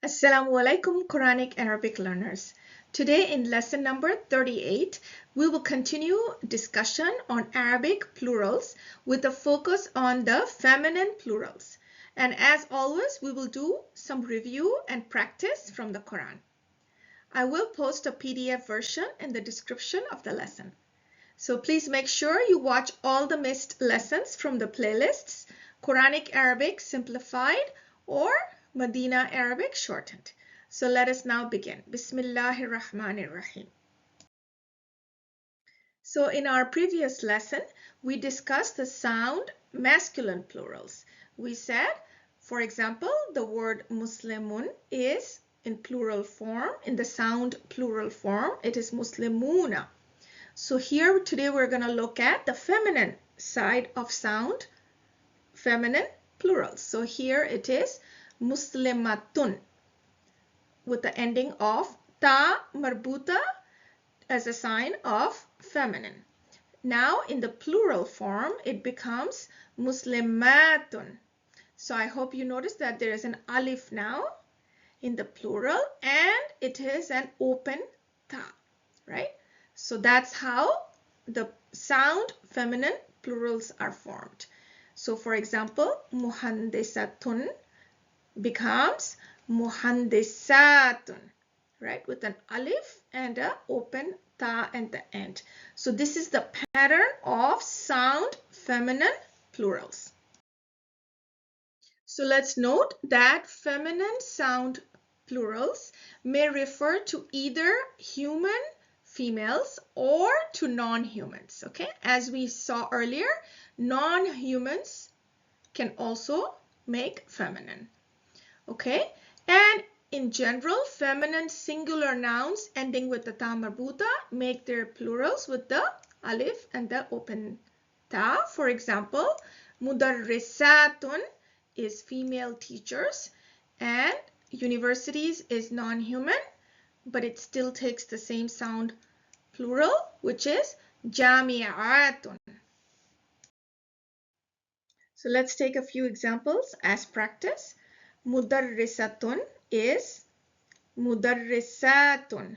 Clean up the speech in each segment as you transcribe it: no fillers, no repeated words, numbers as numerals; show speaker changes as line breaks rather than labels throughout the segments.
Assalamu alaikum Quranic Arabic learners. Today in lesson number 38, we will continue discussion on Arabic plurals with a focus on the feminine plurals. And as always, we will do some review and practice from the Quran. I will post a PDF version in the description of the lesson. So please make sure you watch all the missed lessons from the playlists, Quranic Arabic Simplified or Madinah Arabic Shortened. So let us now begin. Bismillahir Rahmanir Rahim. So in our previous lesson, we discussed the sound masculine plurals. We said, for example, the word Muslimun is in plural form, in the sound plural form, it is Muslimuna. So here today we're going to look at the feminine side of sound, feminine plurals. So here it is Muslimatun with the ending of ta marbuta as a sign of feminine. Now in the plural form it becomes Muslimatun. So I hope you notice that there is an alif now in the plural and it is an open ta, right? So that's how the sound feminine plurals are formed. So for example, muhandisatun becomes muhandisatun, right? With an alif and an open ta at the end. So this is the pattern of sound feminine plurals. So let's note that feminine sound plurals may refer to either human females or to non-humans, okay? As we saw earlier, non-humans can also make feminine, okay? And in general, feminine singular nouns ending with the ta marbuta make their plurals with the alif and the open ta. For example, mudarrisatun is female teachers and universities is non-human, but it still takes the same sound plural, which is jami'atun. So let's take a few examples as practice. Mudarrisatun is mudarrisatun,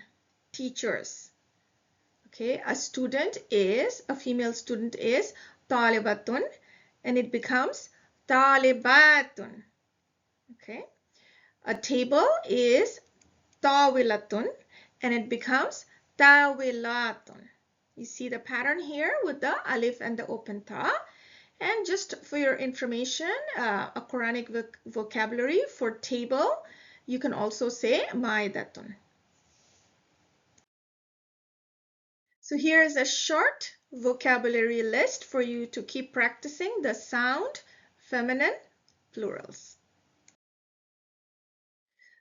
teachers. Okay, a female student is talibatun, and it becomes talibatun. Okay, a table is tawilatun, and it becomes tawilatun. You see the pattern here with the alif and the open ta. And just for your information, a Quranic vocabulary for table, you can also say maidatun. So here is a short vocabulary list for you to keep practicing the sound feminine plurals.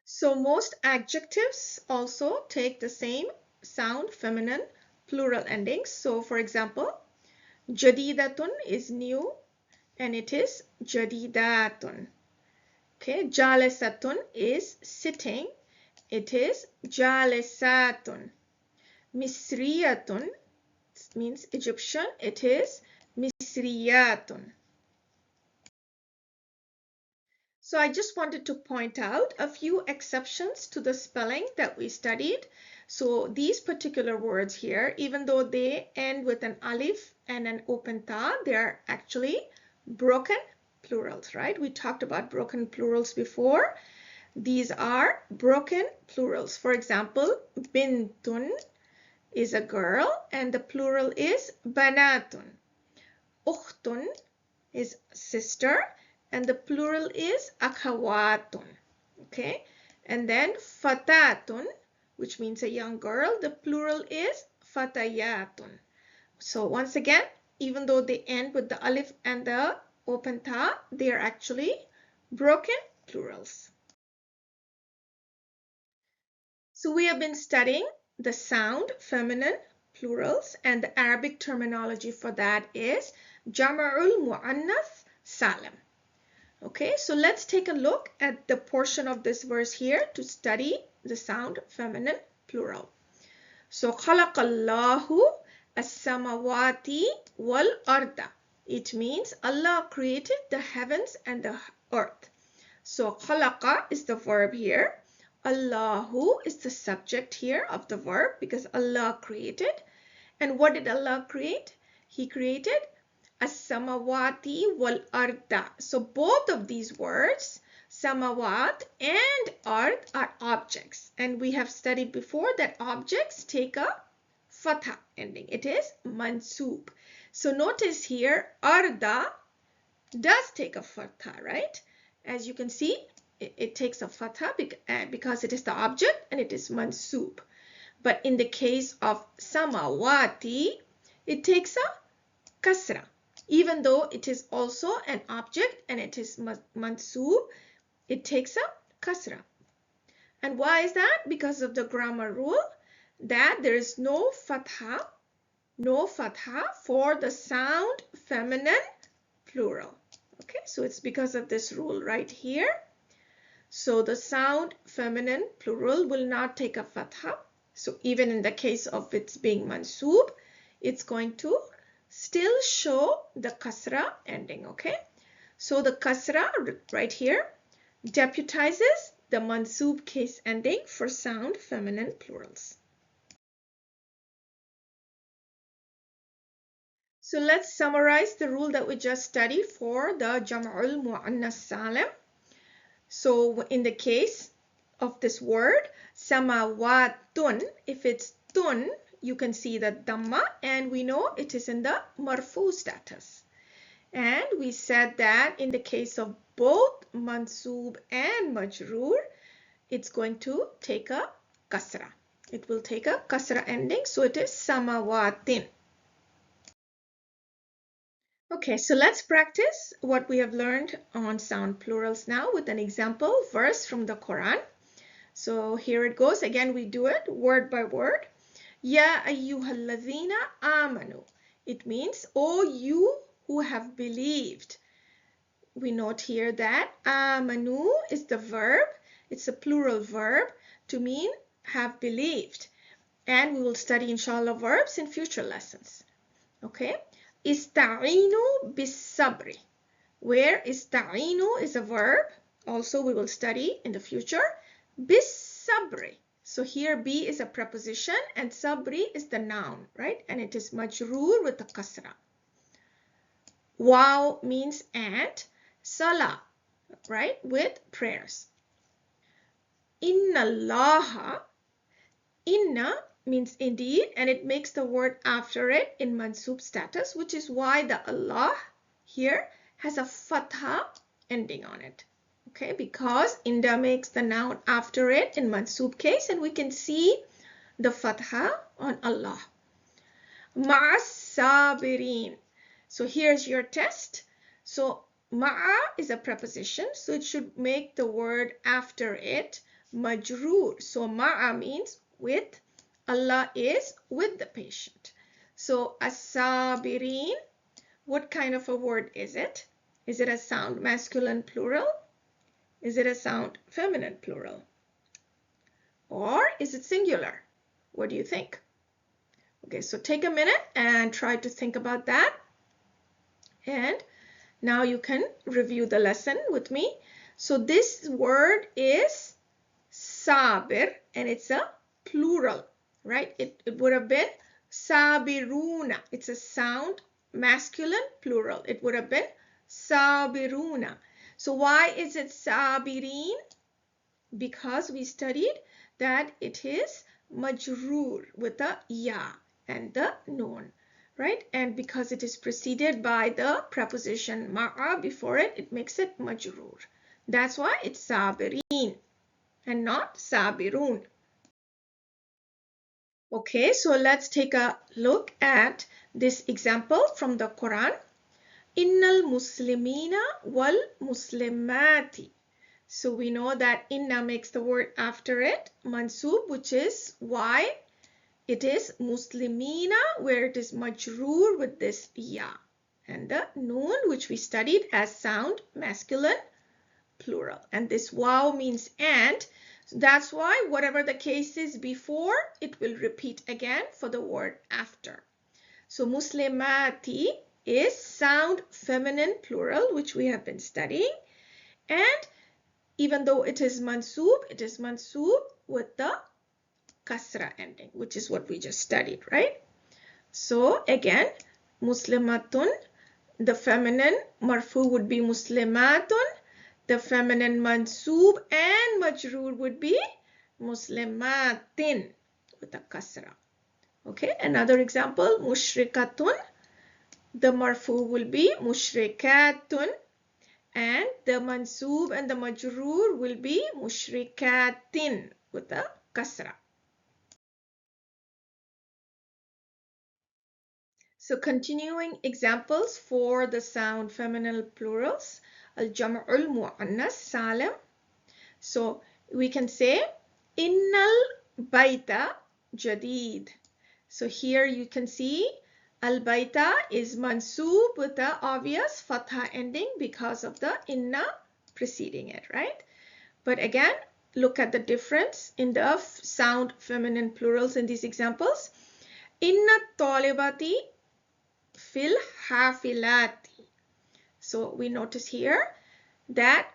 So most adjectives also take the same sound feminine plural endings. So for example, jadidatun is new and it is jadidatun. Okay, jalisatun is sitting, it is jalisatun. Misriyatun means Egyptian, it is misriyatun. So I just wanted to point out a few exceptions to the spelling that we studied. So these particular words here, even though they end with an alif and an open ta, they are actually broken plurals, right? We talked about broken plurals before. These are broken plurals. For example, bintun is a girl and the plural is banatun. Ukhtun is sister and the plural is akhawatun. Okay, and then fatatun, which means a young girl, the plural is fatayatun. So once again, even though they end with the alif and the open ta, they are actually broken plurals. So we have been studying the sound feminine plurals, and the Arabic terminology for that is Jama'ul Mu'annath Salim. Okay, so let's take a look at the portion of this verse here to study the sound feminine plural. So khalaqallahu as-samawati wal arda. It means Allah created the heavens and the earth. So khalaqa is the verb here. Allahu is the subject here of the verb because Allah created. And what did Allah create? He created as-samawati wal arda. So both of these words, samawat and ard, are objects. And we have studied before that objects take a fatha ending. It is mansub. So notice here, arda does take a fatha, right? As you can see, it takes a fatha because it is the object and it is mansub. But in the case of samawati, it takes a kasra. Even though it is also an object and it is mansub, it takes a kasra. And why is that? Because of the grammar rule that there is no fatha for the sound feminine plural. Okay, so it's because of this rule right here. So the sound feminine plural will not take a fatha. So even in the case of its being mansub, it's going to still show the kasra ending, okay? So the kasra right here deputizes the mansub case ending for sound feminine plurals. So let's summarize the rule that we just studied for the Jam'ul Mu'annas Salim. So in the case of this word, samawatun, if it's tun, you can see the dhamma, and we know it is in the marfu status. And we said that in the case of both mansub and majroor, it's going to take a kasra. It will take a kasra ending, so it is samawatin. Okay, so let's practice what we have learned on sound plurals now with an example verse from the Quran. So here it goes. Again, we do it word by word. Ya ayyuhalladhina amanu. It means, oh, you who have believed. We note here that amanu is the verb. It's a plural verb to mean have believed. And we will study, inshallah, verbs in future lessons. Okay. Ista'inu bis-sabri, where ista'inu is a verb, also we will study in the future, bis-sabri. So here be is a preposition and sabri is the noun, right? And it is majroor with the kasra. Waw means and, salah, right? With prayers. Inna Allaha, inna means indeed, and it makes the word after it in mansub status, which is why the Allah here has a fatha ending on it. Okay, because inda makes the noun after it in mansub case, and we can see the fatha on Allah. Ma'as sabirin. So here's your test. So ma'a is a preposition, so it should make the word after it majroor. So ma'a means with. Allah is with the patient. So as-sabirin, what kind of a word is it? Is it a sound masculine plural? Is it a sound feminine plural? Or is it singular? What do you think? Okay, so take a minute and try to think about that. And now you can review the lesson with me. So this word is sabir, and it's a plural. Right? It would have been sabiruna. It's a sound masculine plural. It would have been sabiruna. So why is it sabirin? Because we studied that it is majroor with the ya and the noon, right? And because it is preceded by the preposition ma'a before it, it makes it majroor. That's why it's sabirin and not sabirun. Okay, so let's take a look at this example from the Quran. Innal muslimina wal muslimati. So we know that inna makes the word after it mansub, which is why it is muslimina, where it is majroor with this ya. And the noon, which we studied as sound masculine plural. And this waw means and. So that's why whatever the case is before, it will repeat again for the word after. So muslimati is sound feminine plural, which we have been studying. And even though it is mansoob with the kasra ending, which is what we just studied, right? So again, muslimatun, the feminine marfu would be muslimatun, the feminine mansoob and majroor would be muslimatin with a kasra. Okay, another example, mushrikatun, the marfu will be mushrikatun, and the mansoob and the majroor will be mushrikatin with a kasra. So continuing examples for the sound feminine plurals, al-jam'ul mu'annas salim. So we can say innal baita jadid. So here you can see al-baita is mansoob with the obvious fatha ending because of the inna preceding it, right? But again, look at the difference in the sound feminine plurals in these examples. Inna talibati fil hafilati. So we notice here that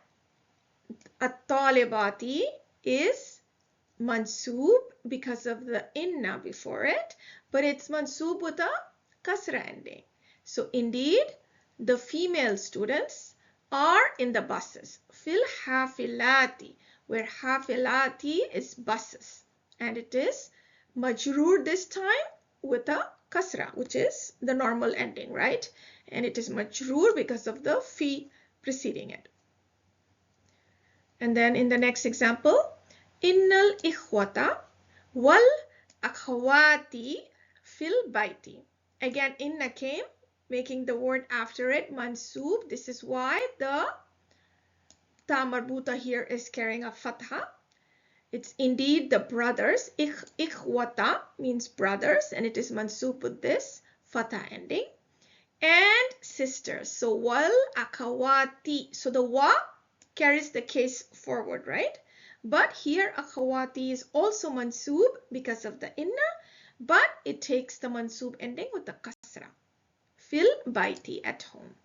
at-talibati is mansoob because of the inna before it, but it's mansoob with a kasra ending. So indeed, the female students are in the buses. Fil hafilati, where hafilati is buses, and it is majroor this time with a kasra, which is the normal ending, right? And it is majroor because of the fi preceding it. And then in the next example, innal ikhwata wal akhawati fil baiti. Again, inna came, making the word after it mansoob. This is why the ta marbuta here is carrying a fatha. It's indeed the brothers. Ikhwata means brothers, and it is mansoob with this fatha ending. And sisters. So wal akhawati. So the wa carries the case forward, right? But here akhawati is also mansoob because of the inna, but it takes the mansoob ending with the kasra. Fil baiti, at home.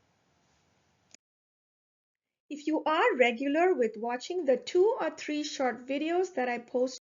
If you are regular with watching the 2 or 3 short videos that I post